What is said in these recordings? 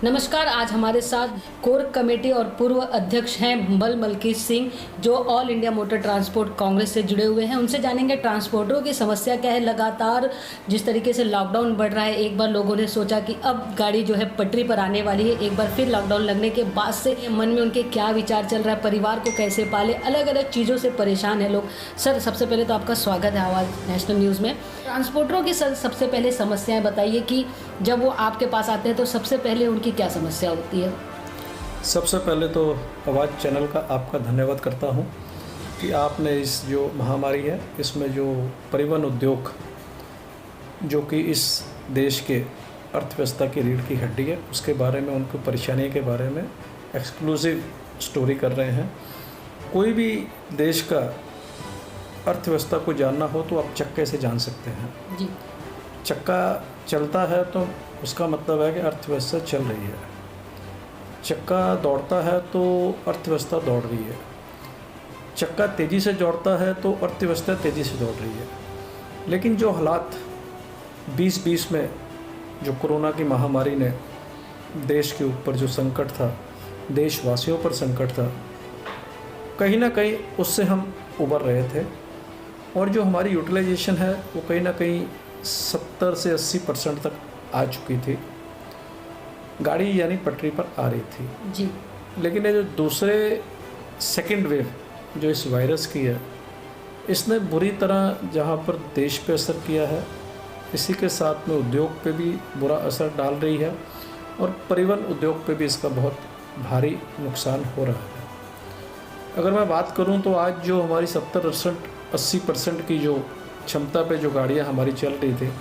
नमस्कार। आज हमारे साथ कोर कमेटी और पूर्व अध्यक्ष हैं मलकीत सिंह, जो all India motor transport Congress से जुड़े हुए हैं। उनसे जानेंगे ट्रांसपोर्टरों की समस्या क्या है। लगातार जिस तरीके से लॉकडाउन बढ़ रहा है, एक बार लोगों ने सोचा कि अब गाड़ी जो है पटरी पर आने वाली है, एक बार फिर लॉकडाउन लगने के बाद से मन में उनके क्या विचार चल रहा है, परिवार को कैसे पाले, अलग अलग चीज़ों से परेशान है लोग। सर, सबसे पहले तो आपका स्वागत है आवाज़ नेशनल न्यूज़ में। ट्रांसपोर्टरों की सबसे पहले समस्याएं बताइए कि जब वो आपके पास आते हैं तो सबसे पहले उनकी क्या समस्या होती है। सबसे पहले तो आवाज़ चैनल का आपका धन्यवाद करता हूं कि आपने इस जो महामारी है इसमें जो परिवहन उद्योग जो कि इस देश के अर्थव्यवस्था की रीढ़ की हड्डी है उसके बारे में, उनकी परेशानी के बारे में एक्सक्लूसिव स्टोरी कर रहे हैं। कोई भी देश का अर्थव्यवस्था को जानना हो तो आप चक्के से जान सकते हैं जी। चक्का चलता है तो उसका मतलब है कि अर्थव्यवस्था चल रही है। चक्का दौड़ता है तो अर्थव्यवस्था दौड़ रही है। चक्का तेज़ी से दौड़ता है तो अर्थव्यवस्था तेज़ी से दौड़ रही है। लेकिन जो हालात 2020 में जो कोरोना की महामारी ने देश के ऊपर जो संकट था, देशवासियों पर संकट था, कहीं ना कहीं उससे हम उबर रहे थे और जो हमारी यूटिलाइजेशन है वो कहीं ना कहीं 70 से 80% तक आ चुकी थी। गाड़ी यानी पटरी पर आ रही थी जी। लेकिन ये जो दूसरे सेकंड वेव जो इस वायरस की है, इसने बुरी तरह जहाँ पर देश पे असर किया है, इसी के साथ में उद्योग पे भी बुरा असर डाल रही है और परिवहन उद्योग पे भी इसका बहुत भारी नुकसान हो रहा है। अगर मैं बात करूं तो आज जो हमारी 70-80% की जो क्षमता पे जो गाड़ियां हमारी चल रही थी,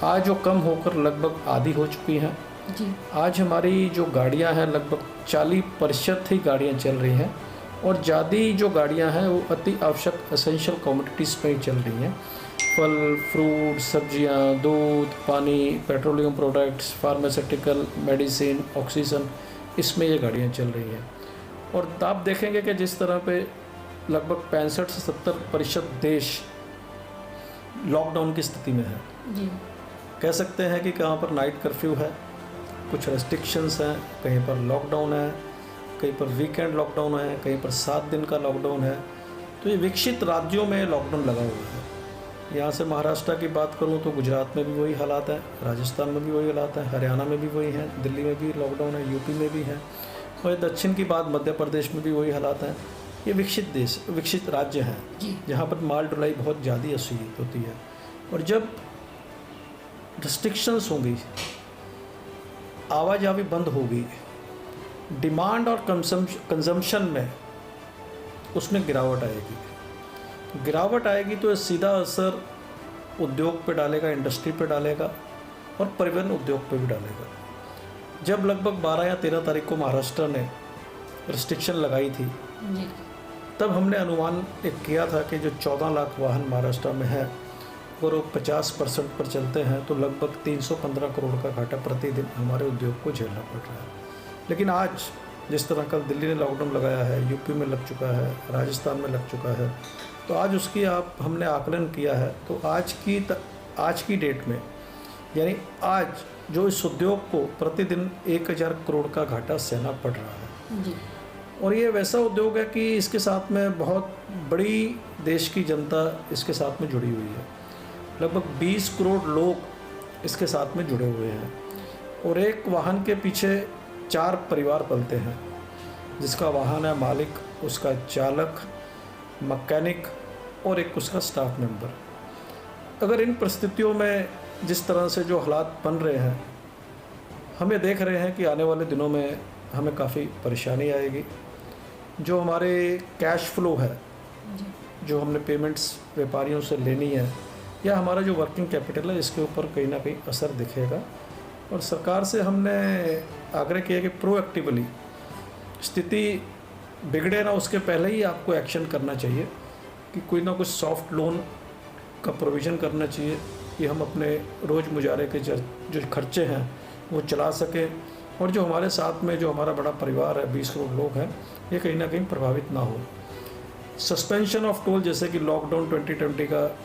आज वो कम होकर लगभग आधी हो चुकी हैं जी। आज हमारी जो गाड़ियां हैं लगभग 40% ही गाड़ियां चल रही हैं और ज़्यादा जो गाड़ियां हैं वो अति आवश्यक एसेंशियल कमोडिटीज़ पर ही चल रही हैं। फल, फ्रूट, सब्जियां, दूध, पानी, petroleum products, pharmaceutical, medicine, oxygen, इसमें ये गाड़ियां चल रही हैं। और आप देखेंगे कि जिस तरह पे लगभग 65 से 70% देश लॉकडाउन की स्थिति में है। जी। कह सकते हैं कि कहाँ पर नाइट कर्फ्यू है, कुछ रेस्ट्रिक्शंस हैं, कहीं पर लॉकडाउन है, कहीं पर वीकेंड लॉकडाउन है, कहीं पर 7 दिन का लॉकडाउन है। तो ये विकसित राज्यों में लॉकडाउन लगा हुआ है। यहाँ से महाराष्ट्र की बात करूँ तो गुजरात में भी वही हालात है, राजस्थान में भी वही हालात है, हरियाणा में भी वही है, दिल्ली में भी लॉकडाउन है, यूपी में भी है और दक्षिण की बात मध्य प्रदेश में भी वही हालात हैं। ये विकसित राज्य हैं जहाँ पर माल ढुलाई बहुत ज़्यादा असुविधा होती है। और जब रिस्ट्रिक्शंस होंगी, आवाजाही बंद होगी, डिमांड और कंजम्पशन में उसमें गिरावट आएगी तो सीधा असर उद्योग पे डालेगा, इंडस्ट्री पे डालेगा और परिवहन उद्योग पे भी डालेगा। जब लगभग 12 या 13 तारीख को महाराष्ट्र ने रिस्ट्रिक्शन लगाई थी जी। तब हमने अनुमान एक किया था कि जो 14 लाख वाहन महाराष्ट्र में है और वो 50% पर चलते हैं तो लगभग 315 करोड़ का घाटा प्रतिदिन हमारे उद्योग को झेलना पड़ रहा है। लेकिन आज जिस तरह कल दिल्ली ने लॉकडाउन लगाया है, यूपी में लग चुका है, राजस्थान में लग चुका है, तो आज उसकी हमने आकलन किया है तो आज की डेट में यानी आज जो इस उद्योग को प्रतिदिन 1000 करोड़ का घाटा सहना पड़ रहा है जी। और ये वैसा उद्योग है कि इसके साथ में बहुत बड़ी देश की जनता इसके साथ में जुड़ी हुई है। लगभग 20 करोड़ लोग इसके साथ में जुड़े हुए हैं और एक वाहन के पीछे 4 परिवार पलते हैं, जिसका वाहन है मालिक, उसका चालक, मैकेनिक और एक उसका स्टाफ मेंबर। अगर इन परिस्थितियों में जिस तरह से जो हालात बन रहे हैं, हमें देख रहे हैं कि आने वाले दिनों में हमें काफ़ी परेशानी आएगी। जो हमारे कैश फ्लो है, जो हमने पेमेंट्स व्यापारियों से लेनी है या हमारा जो वर्किंग कैपिटल है, इसके ऊपर कहीं ना कहीं असर दिखेगा। और सरकार से हमने आग्रह किया कि प्रोएक्टिवली स्थिति बिगड़े ना उसके पहले ही आपको एक्शन करना चाहिए कि कोई ना कुछ सॉफ्ट लोन का प्रोविज़न करना चाहिए कि हम अपने रोज़ मुजारे के जो खर्चे हैं वो चला सकें और जो हमारे साथ में जो हमारा बड़ा परिवार है, 20 करोड़ लोग हैं, ये कहीं ना कहीं प्रभावित ना हो। सस्पेंशन ऑफ टोल, जैसे कि लॉकडाउन 2020 का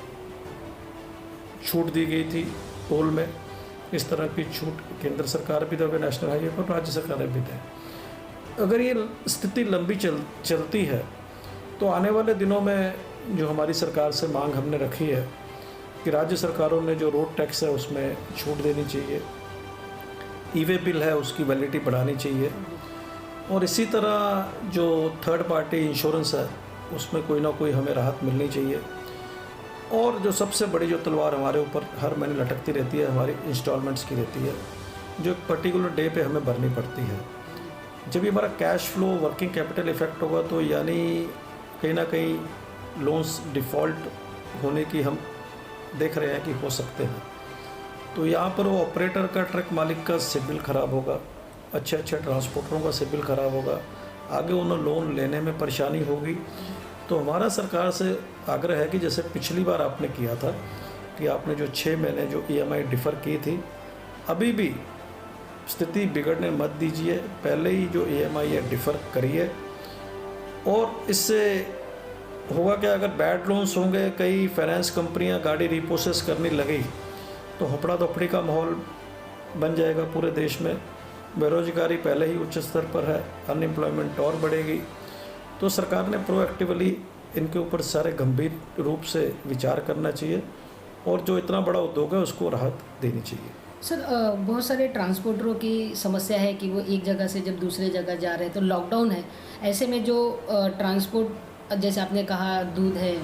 छूट दी गई थी टोल में, इस तरह की छूट केंद्र सरकार भी देवे नेशनल हाईवे पर, राज्य सरकारें भी दें। अगर ये स्थिति लंबी चलती है तो आने वाले दिनों में जो हमारी सरकार से मांग हमने रखी है कि राज्य सरकारों ने जो रोड टैक्स है उसमें छूट देनी चाहिए, ई-वे बिल है उसकी वैलिडिटी बढ़ानी चाहिए, और इसी तरह जो थर्ड पार्टी इंश्योरेंस है उसमें कोई ना कोई हमें राहत मिलनी चाहिए। और जो सबसे बड़ी जो तलवार हमारे ऊपर हर महीने लटकती रहती है हमारी इंस्टॉलमेंट्स की रहती है, जो एक पर्टिकुलर डे पे हमें भरनी पड़ती है। जब ये हमारा cash flow working capital effect होगा तो यानी कहीं ना कहीं लोन्स डिफ़ॉल्ट होने की हम देख रहे हैं कि हो सकते हैं। तो यहाँ पर वो ऑपरेटर का, ट्रक मालिक का सिबिल ख़राब होगा, अच्छे ट्रांसपोर्टरों का सिबिल ख़राब होगा, आगे उन्हें लोन लेने में परेशानी होगी। तो हमारा सरकार से आग्रह है कि जैसे पिछली बार आपने किया था कि आपने जो 6 महीने जो EMI डिफ़र की थी, अभी भी स्थिति बिगड़ने मत दीजिए, पहले ही जो EMI है डिफ़र करिए। और इससे होगा क्या, अगर बैड लोन्स होंगे, कई फाइनेंस कंपनियां गाड़ी रिपोसेस करने लगी तो हपड़ा दपड़ी का माहौल बन जाएगा पूरे देश में। बेरोजगारी पहले ही उच्च स्तर पर है, अनएम्प्लॉयमेंट और बढ़ेगी। तो सरकार ने प्रोएक्टिवली इनके ऊपर सारे गंभीर रूप से विचार करना चाहिए और जो इतना बड़ा उद्योग है उसको राहत देनी चाहिए। सर, बहुत सारे ट्रांसपोर्टरों की समस्या है कि वो एक जगह से जब दूसरे जगह जा रहे हैं तो लॉकडाउन है, ऐसे में जो ट्रांसपोर्ट जैसे आपने कहा दूध है,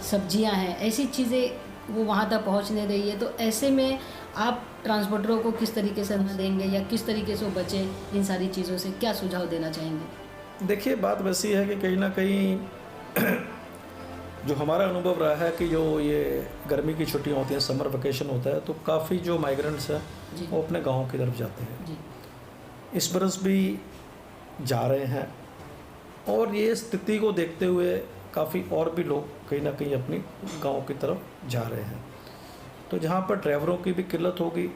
सब्जियां हैं, ऐसी चीज़ें वो वहाँ तक पहुँच नहीं रही है, तो ऐसे में आप ट्रांसपोर्टरों को किस तरीके से देंगे या किस तरीके से वो बचे इन सारी चीज़ों से, क्या सुझाव देना चाहेंगे? देखिए, बात वैसी है कि कहीं ना कहीं जो हमारा अनुभव रहा है कि जो ये गर्मी की छुट्टियां होती हैं, समर वेकेशन होता है, तो काफ़ी जो माइग्रेंट्स हैं वो अपने गाँव की तरफ जाते हैं। इस बरस भी जा रहे हैं और ये स्थिति को देखते हुए काफ़ी और भी लोग कहीं ना कहीं अपनी गांव की तरफ जा रहे हैं। तो जहां पर ड्राइवरों की भी किल्लत होगी,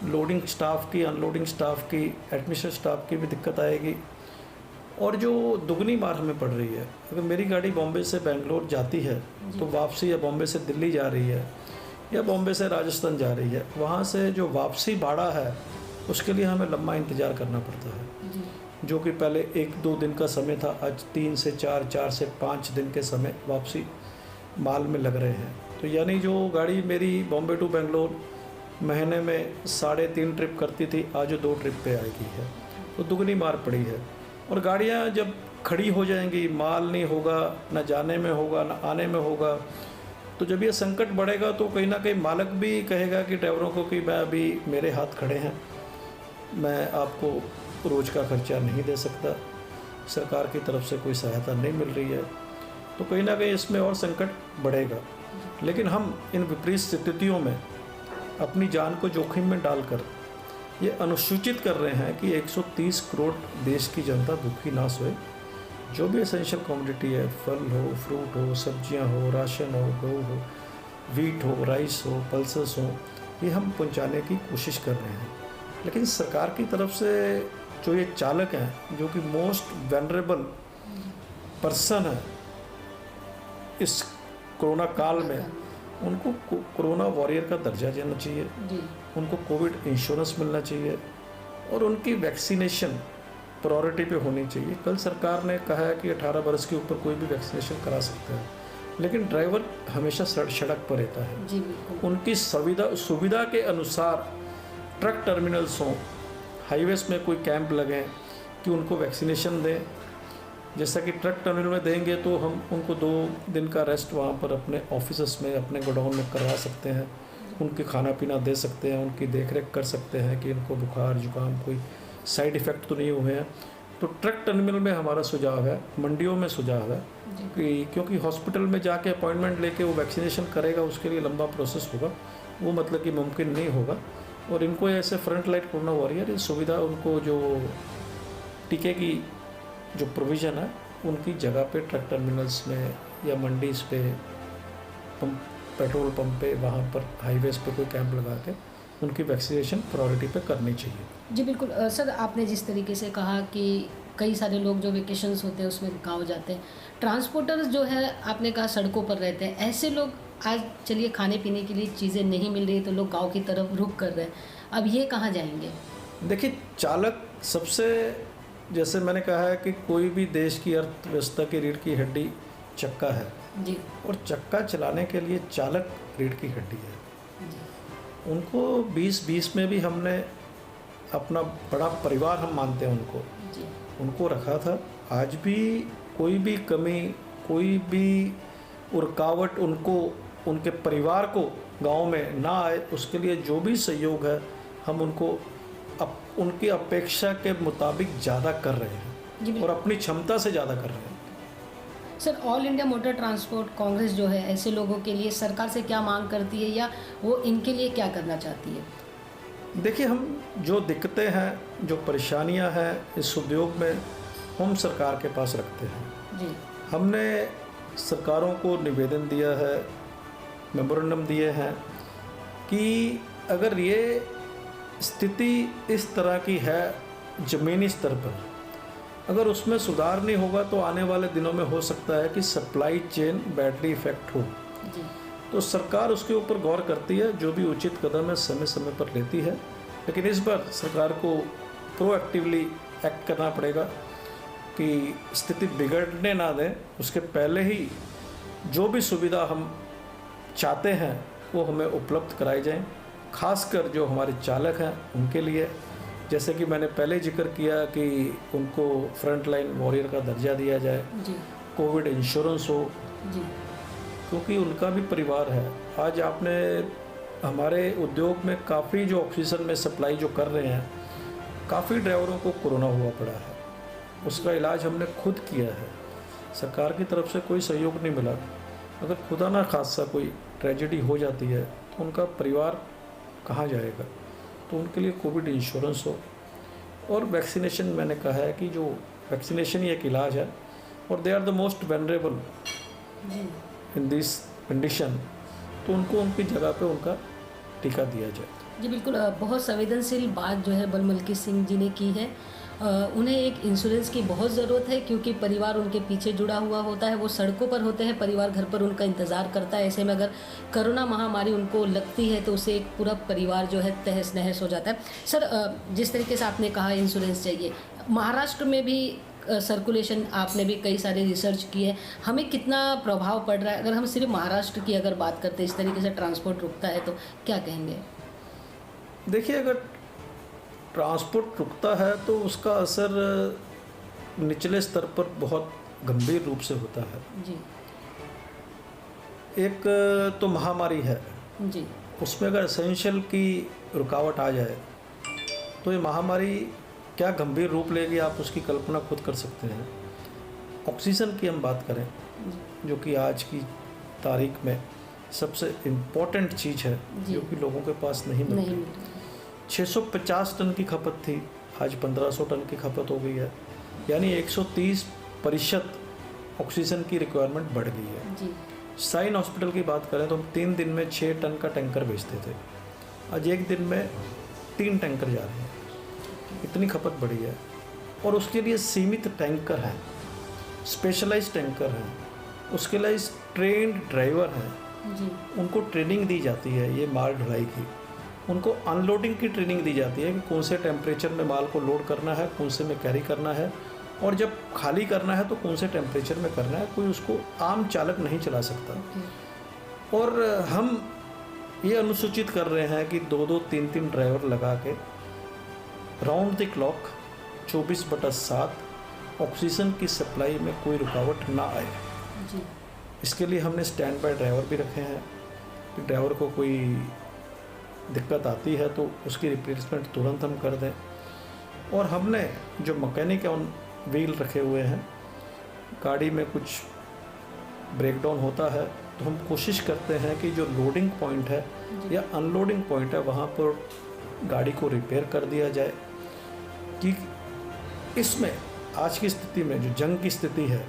लोडिंग स्टाफ की, अनलोडिंग स्टाफ की, एडमिनिस्ट्रेटिव स्टाफ की भी दिक्कत आएगी और जो दुगनी मार हमें पड़ रही है। अगर मेरी गाड़ी बॉम्बे से बेंगलोर जाती है तो वापसी, या बॉम्बे से दिल्ली जा रही है या बॉम्बे से राजस्थान जा रही है, वहाँ से जो वापसी भाड़ा है उसके लिए हमें लंबा इंतज़ार करना पड़ता है, जो कि पहले 1-2 दिन का समय था, आज 3 से 4, 4 से 5 दिन के समय वापसी माल में लग रहे हैं। तो यानी जो गाड़ी मेरी बॉम्बे टू बेंगलोर महीने में 3.5 ट्रिप करती थी, आज 2 ट्रिप पे आएगी है, तो दुगनी मार पड़ी है। और गाड़ियाँ जब खड़ी हो जाएंगी, माल नहीं होगा, ना जाने में होगा ना आने में होगा, तो जब ये संकट बढ़ेगा तो कहीं ना कहीं मालिक भी कहेगा कि ड्राइवरों को कि मैं अभी मेरे हाथ खड़े हैं, मैं आपको रोज़ का खर्चा नहीं दे सकता, सरकार की तरफ से कोई सहायता नहीं मिल रही है, तो कहीं ना कहीं इसमें और संकट बढ़ेगा। लेकिन हम इन विपरीत स्थितियों में अपनी जान को जोखिम में डालकर ये अनुसूचित कर रहे हैं कि 130 करोड़ देश की जनता भूखी ना सोए। जो भी एसेंशियल कमोडिटी है, फल हो, फ्रूट हो, सब्जियां हो, राशन हो, गेहूँ हो, वीट हो, राइस हो, पल्सेस हो, ये हम पहुंचाने की कोशिश कर रहे हैं। लेकिन सरकार की तरफ से जो ये चालक हैं, जो कि मोस्ट वेनरेबल पर्सन है इस कोरोना काल में, उनको कोरोना वॉरियर का दर्जा देना चाहिए, उनको कोविड इंश्योरेंस मिलना चाहिए और उनकी वैक्सीनेशन प्रायोरिटी पे होनी चाहिए। कल सरकार ने कहा है कि 18 वर्ष के ऊपर कोई भी वैक्सीनेशन करा सकता है, लेकिन ड्राइवर हमेशा सड़क पर रहता है। उनकी सुविधा के अनुसार ट्रक टर्मिनल्स हों, हाईवेज में कोई कैंप लगें कि उनको वैक्सीनेशन दें। जैसा कि ट्रक टर्मिनल में देंगे तो हम उनको 2 दिन का रेस्ट वहाँ पर अपने ऑफिस में, अपने गोडाउन में करवा सकते हैं, उनके खाना पीना दे सकते हैं, उनकी देखरेख कर सकते हैं कि उनको बुखार जुकाम कोई साइड इफ़ेक्ट तो नहीं हुए हैं। तो ट्रक टर्मिनल में हमारा सुझाव है, मंडियों में सुझाव है कि क्योंकि हॉस्पिटल में जाके अपॉइंटमेंट लेके वो वैक्सीनेशन करेगा, उसके लिए लंबा प्रोसेस होगा, वो मतलब कि मुमकिन नहीं होगा। और इनको ऐसे फ्रंट लाइन कोरोना वॉरियर ये सुविधा, उनको जो टीके की जो प्रोविज़न है उनकी जगह पे ट्रक टर्मिनल्स में या मंडीज़ पे, पेट्रोल पंप पे, वहाँ पर हाईवेज पे कोई कैंप लगा के उनकी वैक्सीनेशन प्रायोरिटी पे करनी चाहिए। जी बिल्कुल। सर, आपने जिस तरीके से कहा कि कई सारे लोग जो वेकेशंस होते हैं उसमें गाँव जाते हैं, ट्रांसपोर्टर्स जो है आपने कहा सड़कों पर रहते हैं, ऐसे लोग आज चलिए खाने पीने के लिए चीज़ें नहीं मिल रही तो लोग गांव की तरफ रुख कर रहे हैं, अब ये कहाँ जाएंगे? देखिए, चालक सबसे, जैसे मैंने कहा है कि कोई भी देश की अर्थव्यवस्था की रीढ़ की हड्डी चक्का है, जी और चक्का चलाने के लिए चालक रीढ़ की हड्डी है। जी उनको 2020 में भी हमने अपना बड़ा परिवार हम मानते हैं जी उनको रखा था। आज भी कोई भी कमी, कोई भी रुकावट उनको, उनके परिवार को गांव में ना आए, उसके लिए जो भी सहयोग है हम उनको उनकी अपेक्षा के मुताबिक ज़्यादा कर रहे जी हैं और अपनी क्षमता से ज़्यादा कर रहे हैं। Sir, all India motor transport Congress जो है ऐसे लोगों के लिए सरकार से क्या मांग करती है या वो इनके लिए क्या करना चाहती है? देखिए, हम जो दिक्कतें हैं, जो परेशानियां हैं इस उद्योग में, हम सरकार के पास रखते हैं। जी हमने सरकारों को निवेदन दिया है, मेमोरेंडम दिए हैं कि अगर ये स्थिति इस तरह की है ज़मीनी स्तर पर, अगर उसमें सुधार नहीं होगा तो आने वाले दिनों में हो सकता है कि सप्लाई चेन बैडली इफेक्ट हो। जी तो सरकार उसके ऊपर गौर करती है, जो भी उचित कदम है समय समय पर लेती है, लेकिन इस बार सरकार को प्रोएक्टिवली एक्ट करना पड़ेगा कि स्थिति बिगड़ने ना दें। उसके पहले ही जो भी सुविधा हम चाहते हैं वो हमें उपलब्ध कराई जाएं, खासकर जो हमारे चालक हैं उनके लिए। जैसे कि मैंने पहले जिक्र किया कि उनको फ्रंट लाइन वॉरियर का दर्जा दिया जाए, जी कोविड इंश्योरेंस हो, जी क्योंकि उनका भी परिवार है। आज आपने हमारे उद्योग में काफ़ी जो ऑक्सीजन में सप्लाई जो कर रहे हैं, काफ़ी ड्राइवरों को कोरोना हुआ पड़ा है, उसका इलाज हमने खुद किया है, सरकार की तरफ से कोई सहयोग नहीं मिला। अगर खुदा ना खासा कोई ट्रेजेडी हो जाती है तो उनका परिवार कहाँ जाएगा? तो उनके लिए कोविड इंश्योरेंस हो, और वैक्सीनेशन, मैंने कहा है कि जो वैक्सीनेशन ही एक इलाज है, और they are the most vulnerable जी इन दिस कंडीशन, तो उनको उनकी जगह पे उनका टीका दिया जाए। जी बिल्कुल, बहुत संवेदनशील बात जो है बलमल्की सिंह जी ने की है। उन्हें एक इंश्योरेंस की बहुत ज़रूरत है क्योंकि परिवार उनके पीछे जुड़ा हुआ होता है, वो सड़कों पर होते हैं, परिवार घर पर उनका इंतज़ार करता है। ऐसे में अगर कोरोना महामारी उनको लगती है तो उसे एक पूरा परिवार जो है तहस नहस हो जाता है। सर, जिस तरीके से आपने कहा इंश्योरेंस चाहिए, महाराष्ट्र में भी सर्कुलेशन, आपने भी कई सारे रिसर्च किए, हमें कितना प्रभाव पड़ रहा है? अगर हम सिर्फ महाराष्ट्र की अगर बात करते हैं, इस तरीके से ट्रांसपोर्ट रुकता है तो क्या कहेंगे? देखिए, अगर ट्रांसपोर्ट रुकता है तो उसका असर निचले स्तर पर बहुत गंभीर रूप से होता है। जी एक तो महामारी है, जी उसमें अगर एसेंशियल की रुकावट आ जाए तो ये महामारी क्या गंभीर रूप लेगी, आप उसकी कल्पना खुद कर सकते हैं। ऑक्सीजन की हम बात करें, जो कि आज की तारीख में सबसे इम्पोर्टेंट चीज़ है, जी। जो कि लोगों के पास नहीं नहीं मिलती। 650 टन की खपत थी, आज 1500 टन की खपत हो गई है, यानी 130% ऑक्सीजन की रिक्वायरमेंट बढ़ गई है। जी साइन हॉस्पिटल की बात करें तो हम 3 दिन में 6 टन का टैंकर भेजते थे, आज 1 दिन में 3 टैंकर जा रहे हैं। इतनी खपत बढ़ी है, और उसके लिए सीमित टैंकर हैं, स्पेशलाइज्ड टैंकर हैं, उसके लिए ट्रेंड ड्राइवर हैं, जी उनको ट्रेनिंग दी जाती है ये माल ढुलाई की, उनको अनलोडिंग की ट्रेनिंग दी जाती है कि कौन से टेम्परेचर में माल को लोड करना है, कौन से में कैरी करना है, और जब खाली करना है तो कौन से टेम्परेचर में करना है। कोई उसको आम चालक नहीं चला सकता। और हम ये अनुसूचित कर रहे हैं कि 2-2, 3-3 ड्राइवर लगा के राउंड द क्लॉक 24/7 ऑक्सीजन की सप्लाई में कोई रुकावट ना आए। जी इसके लिए हमने स्टैंड बाय ड्राइवर भी रखे हैं कि ड्राइवर को कोई दिक्कत आती है तो उसकी रिप्लेसमेंट तुरंत हम कर दें। और हमने जो मैकेनिक ऑन व्हील रखे हुए हैं, गाड़ी में कुछ ब्रेकडाउन होता है तो हम कोशिश करते हैं कि जो लोडिंग पॉइंट है या अनलोडिंग पॉइंट है वहाँ पर गाड़ी को रिपेयर कर दिया जाए। कि इसमें आज की स्थिति में जो जंग की स्थिति है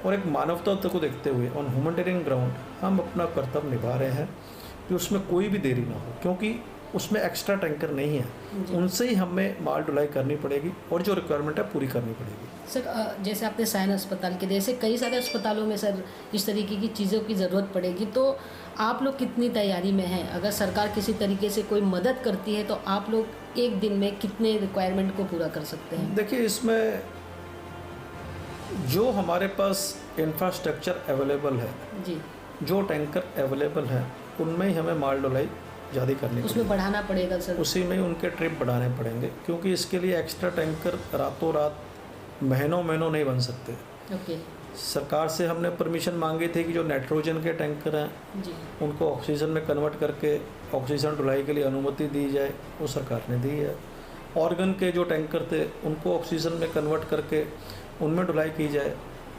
और एक मानवता को देखते हुए ऑन ह्यूमैनिटेरियन ग्राउंड हम अपना कर्तव्य निभा रहे हैं कि उसमें कोई भी देरी ना हो, क्योंकि उसमें एक्स्ट्रा टैंकर नहीं है, उनसे ही हमें माल ढुलाई करनी पड़ेगी और जो रिक्वायरमेंट है पूरी करनी पड़ेगी। सर जैसे आपने सायन अस्पताल के जैसे कई सारे अस्पतालों में सर इस तरीके की चीज़ों की ज़रूरत पड़ेगी, तो आप लोग कितनी तैयारी में हैं? अगर सरकार किसी तरीके से कोई मदद करती है तो आप लोग एक दिन में कितने रिक्वायरमेंट को पूरा कर सकते हैं? देखिए, इसमें जो हमारे पास इंफ्रास्ट्रक्चर अवेलेबल है, जी, जो टैंकर अवेलेबल है, उनमें ही हमें माल ढुलाई ज़्यादा करनी पड़ेगी। उसमें बढ़ाना पड़ेगा सर? उसी में ही उनके ट्रिप बढ़ाने पड़ेंगे, क्योंकि इसके लिए एक्स्ट्रा टैंकर रातों रात महीनों नहीं बन सकते। ओके सरकार से हमने परमिशन मांगी थी कि जो नाइट्रोजन के टैंकर हैं जी, उनको ऑक्सीजन में कन्वर्ट करके ऑक्सीजन ढुलाई के लिए अनुमति दी जाए, वो सरकार ने दी है। ऑर्गन के जो टैंकर थे उनको ऑक्सीजन में कन्वर्ट करके उनमें ढुलाई की जाए।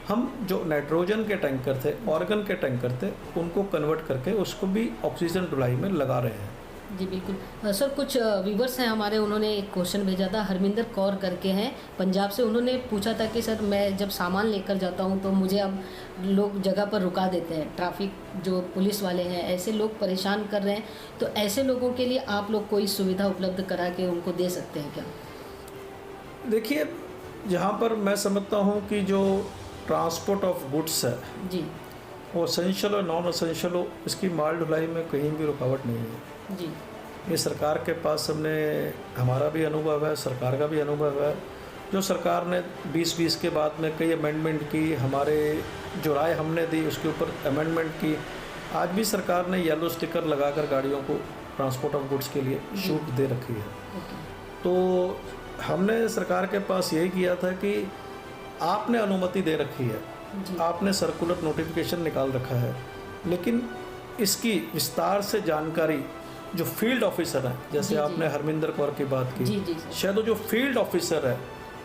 हम जो नाइट्रोजन के टैंकर थे, ऑर्गन के टैंकर थे, उनको कन्वर्ट करके उसको भी ऑक्सीजन ढुलाई में लगा रहे हैं। जी बिल्कुल। सर कुछ व्यूवर्स हैं हमारे, उन्होंने एक क्वेश्चन भेजा था, हरमिंदर कौर करके हैं पंजाब से। उन्होंने पूछा था कि सर मैं जब सामान लेकर जाता हूं तो मुझे अब लोग जगह पर रुका देते हैं, ट्रैफिक जो पुलिस वाले हैं ऐसे लोग परेशान कर रहे हैं, तो ऐसे लोगों के लिए आप लोग कोई सुविधा उपलब्ध करा के उनको दे सकते हैं क्या? देखिए, जहाँ पर मैं समझता हूँ कि जो ट्रांसपोर्ट ऑफ गुड्स है जी वो असेंशियल और नॉन असेंशियल हो, इसकी माल ढुलाई में कहीं भी रुकावट नहीं है। जी ये सरकार के पास हमारा भी अनुभव है, सरकार का भी अनुभव है। जो सरकार ने 2020 के बाद में कई अमेंडमेंट की, हमारे जो राय हमने दी उसके ऊपर अमेंडमेंट की। आज भी सरकार ने येलो स्टिकर लगाकर गाड़ियों को ट्रांसपोर्ट ऑफ गुड्स के लिए छूट दे रखी है। ओके तो हमने सरकार के पास यही किया था कि आपने अनुमति दे रखी है, जी आपने सर्कुलर नोटिफिकेशन निकाल रखा है, लेकिन इसकी विस्तार से जानकारी जो फील्ड ऑफिसर हैं, जैसे जी, आपने हरमिंदर कौर की बात की, जी जी सर, शायद वो जो फील्ड ऑफिसर है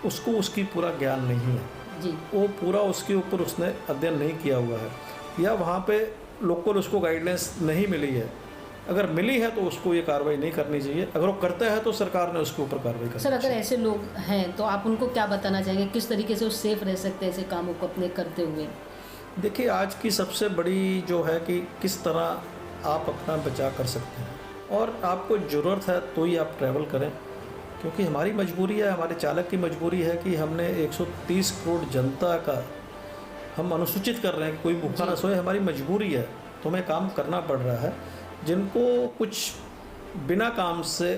उसको उसकी पूरा ज्ञान नहीं है, जी वो पूरा उसके ऊपर उसने अध्ययन नहीं किया हुआ है, या वहाँ पे लोकल उसको गाइडलाइंस नहीं मिली है। अगर मिली है तो उसको ये कार्रवाई नहीं करनी चाहिए, अगर वो करता है तो सरकार ने उसके ऊपर कार्रवाई करनी सर अगर चाहिए। ऐसे लोग हैं तो आप उनको क्या बताना चाहेंगे, किस तरीके से वो सेफ रह सकते हैं ऐसे कामों को अपने करते हुए? देखिए, आज की सबसे बड़ी जो है कि किस तरह आप अपना बचाव कर सकते हैं, और आपको ज़रूरत है तो ही आप ट्रैवल करें, क्योंकि हमारी मजबूरी है, हमारे चालक की मजबूरी है कि हमने 130 करोड़ जनता का हम अनुसूचित कर रहे हैं कि कोई भूखा ना सोए। हमारी मजबूरी है, तो हमें काम करना पड़ रहा है। जिनको कुछ बिना काम से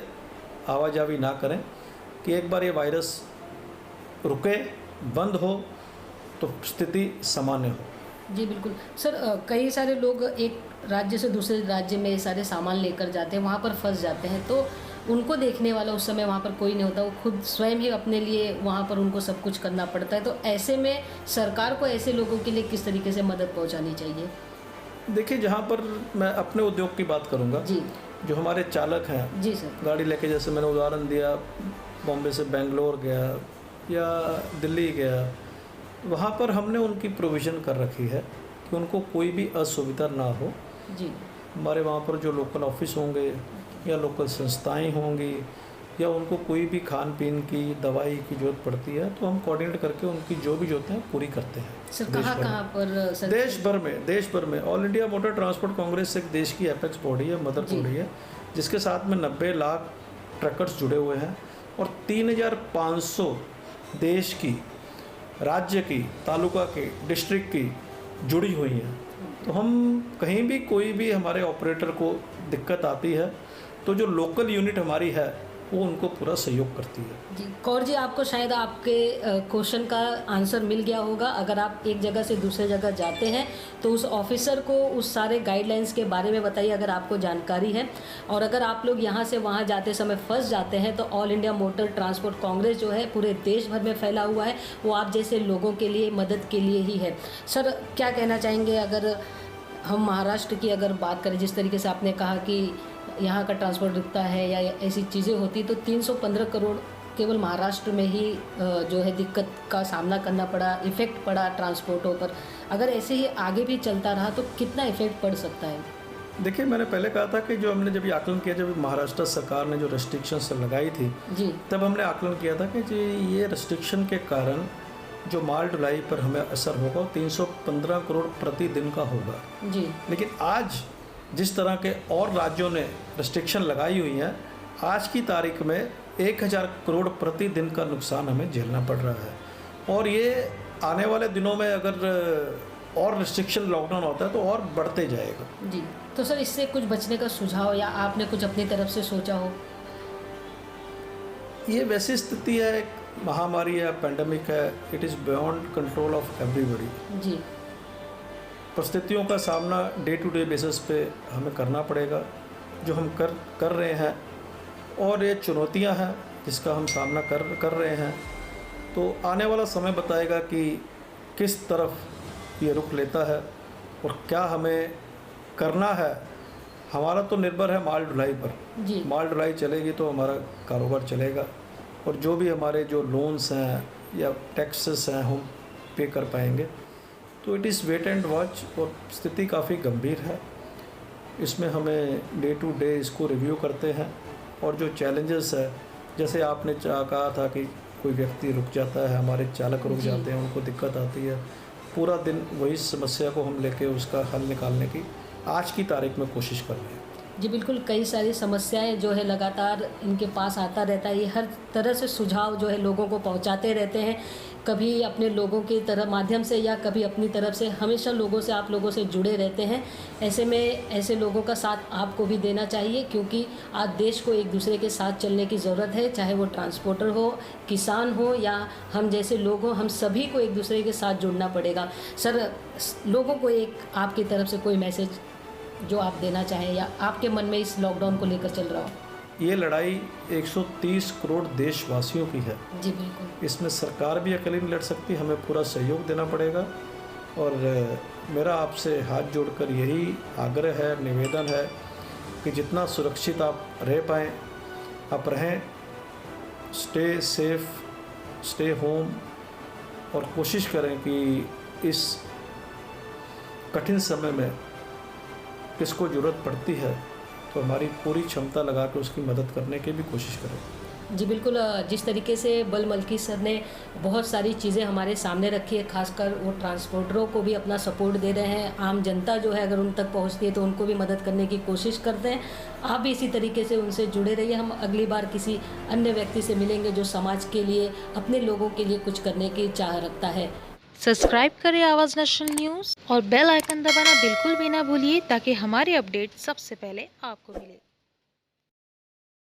आवाजावी ना करें कि एक बार ये वायरस रुके, बंद हो तो स्थिति सामान्य हो। जी बिल्कुल सर। कई सारे लोग एक राज्य से दूसरे राज्य में सारे सामान लेकर जाते हैं, वहाँ पर फंस जाते हैं, तो उनको देखने वाला उस समय वहाँ पर कोई नहीं होता, वो खुद स्वयं ही अपने लिए वहाँ पर उनको सब कुछ करना पड़ता है। तो ऐसे में सरकार को ऐसे लोगों के लिए किस तरीके से मदद पहुँचानी चाहिए? देखिए, जहाँ पर मैं अपने उद्योग की बात करूँगा, जी जो हमारे चालक हैं, जी सर, गाड़ी लेके, जैसे मैंने उदाहरण दिया, बॉम्बे से बेंगलोर गया या दिल्ली गया, वहाँ पर हमने उनकी प्रोविज़न कर रखी है कि उनको कोई भी असुविधा ना हो। जी हमारे वहाँ पर जो लोकल ऑफिस होंगे या लोकल संस्थाएं होंगी, या उनको कोई भी खान पीन की, दवाई की ज़रूरत पड़ती है, तो हम कोऑर्डिनेट करके उनकी जो भी ज़रूरत है पूरी करते हैं। सर कहाँ पर सर? देश भर में all India motor transport Congress एक देश की एपेक्स बॉडी है, मदर जी। बॉडी है, जिसके साथ में 90 लाख ट्रकर्स जुड़े हुए हैं और 3500 देश की, राज्य की, तालुका की, डिस्ट्रिक्ट की जुड़ी हुई हैं। तो हम कहीं भी कोई भी हमारे ऑपरेटर को दिक्कत आती है तो जो लोकल यूनिट हमारी है वो उनको पूरा सहयोग करती है। जी कौर जी, आपको शायद आपके क्वेश्चन का आंसर मिल गया होगा। अगर आप एक जगह से दूसरे जगह जाते हैं तो उस ऑफिसर को उस सारे गाइडलाइंस के बारे में बताइए अगर आपको जानकारी है। और अगर आप लोग यहाँ से वहाँ जाते समय फंस जाते हैं तो all India motor transport Congress जो है पूरे देश भर में फैला हुआ है, वो आप जैसे लोगों के लिए मदद के लिए ही है। सर क्या कहना चाहेंगे, अगर हम महाराष्ट्र की अगर बात करें, जिस तरीके से आपने कहा कि यहाँ का ट्रांसपोर्ट रुकता है या ऐसी चीज़ें होती, तो 315 करोड़ केवल महाराष्ट्र में ही जो है दिक्कत का सामना करना पड़ा, इफ़ेक्ट पड़ा ट्रांसपोर्टों पर। अगर ऐसे ही आगे भी चलता रहा तो कितना इफ़ेक्ट पड़ सकता है? देखिए, मैंने पहले कहा था कि जो हमने जब ये आकलन किया, जब महाराष्ट्र सरकार ने जो रेस्ट्रिक्शंस लगाई थी जी, तब हमने आकलन किया था कि जी ये रेस्ट्रिक्शन के कारण जो माल ढुलाई पर हमें असर होगा वो 315 करोड़ प्रति दिन का होगा। जी, लेकिन आज जिस तरह के और राज्यों ने रिस्ट्रिक्शन लगाई हुई हैं, आज की तारीख में 1000 करोड़ प्रतिदिन का नुकसान हमें झेलना पड़ रहा है। और ये आने वाले दिनों में अगर और रिस्ट्रिक्शन लॉकडाउन होता है तो और बढ़ते जाएगा। जी, तो सर इससे कुछ बचने का सुझाव या आपने कुछ अपनी तरफ से सोचा हो? ये वैसी स्थिति है, एक महामारी है, पैंडमिक है, it is beyond control of everybody. जी, परिस्थितियों का सामना डे टू डे बेसिस पे हमें करना पड़ेगा, जो हम कर रहे हैं। और ये चुनौतियां हैं जिसका हम सामना कर रहे हैं। तो आने वाला समय बताएगा कि किस तरफ ये रुख लेता है और क्या हमें करना है। हमारा तो निर्भर है माल ढुलाई पर। जी, माल ढुलाई चलेगी तो हमारा कारोबार चलेगा, और जो भी हमारे जो लोन्स हैं या टैक्सेस हैं हम पे कर पाएंगे। तो it is wait and watch, और स्थिति काफ़ी गंभीर है। इसमें हमें डे टू डे इसको रिव्यू करते हैं, और जो चैलेंजेस है, जैसे आपने कहा था कि कोई व्यक्ति रुक जाता है, हमारे चालक रुक जी। जाते हैं, उनको दिक्कत आती है, पूरा दिन वही समस्या को हम लेके उसका हल निकालने की आज की तारीख में कोशिश कर रहे हैं। जी बिल्कुल, कई सारी समस्याएं जो है लगातार इनके पास आता रहता है। ये हर तरह से सुझाव जो है लोगों को पहुंचाते रहते हैं, कभी अपने लोगों की तरफ माध्यम से या कभी अपनी तरफ से। हमेशा आप लोगों से जुड़े रहते हैं। ऐसे में ऐसे लोगों का साथ आपको भी देना चाहिए, क्योंकि आज देश को एक दूसरे के साथ चलने की ज़रूरत है। चाहे वो ट्रांसपोर्टर हो, किसान हो या हम जैसे लोग हों, हम सभी को एक दूसरे के साथ जुड़ना पड़ेगा। सर, लोगों को एक आपकी तरफ से कोई मैसेज जो आप देना चाहें या आपके मन में इस लॉकडाउन को लेकर चल रहा हो? ये लड़ाई 130 करोड़ देशवासियों की है। जी बिल्कुल। इसमें सरकार भी अकेली नहीं लड़ सकती, हमें पूरा सहयोग देना पड़ेगा। और मेरा आपसे हाथ जोड़कर यही आग्रह है, निवेदन है कि जितना सुरक्षित आप रह पाएँ आप रहें। स्टे सेफ, स्टे होम, और कोशिश करें कि इस कठिन समय में किसको ज़रूरत पड़ती है तो हमारी पूरी क्षमता लगा के उसकी मदद करने की भी कोशिश करें। जी बिल्कुल, जिस तरीके से बल मल्की सर ने बहुत सारी चीज़ें हमारे सामने रखी है, खासकर वो ट्रांसपोर्टरों को भी अपना सपोर्ट दे रहे हैं। आम जनता जो है अगर उन तक पहुंचती है तो उनको भी मदद करने की कोशिश करते हैं। आप भी इसी तरीके से उनसे जुड़े रहिए। हम अगली बार किसी अन्य व्यक्ति से मिलेंगे जो समाज के लिए, अपने लोगों के लिए कुछ करने की चाह रखता है। सब्सक्राइब करें आवाज़ नेशनल न्यूज़ और बेल आइकन दबाना बिल्कुल भी ना भूलिए, ताकि हमारे अपडेट सबसे पहले आपको मिले।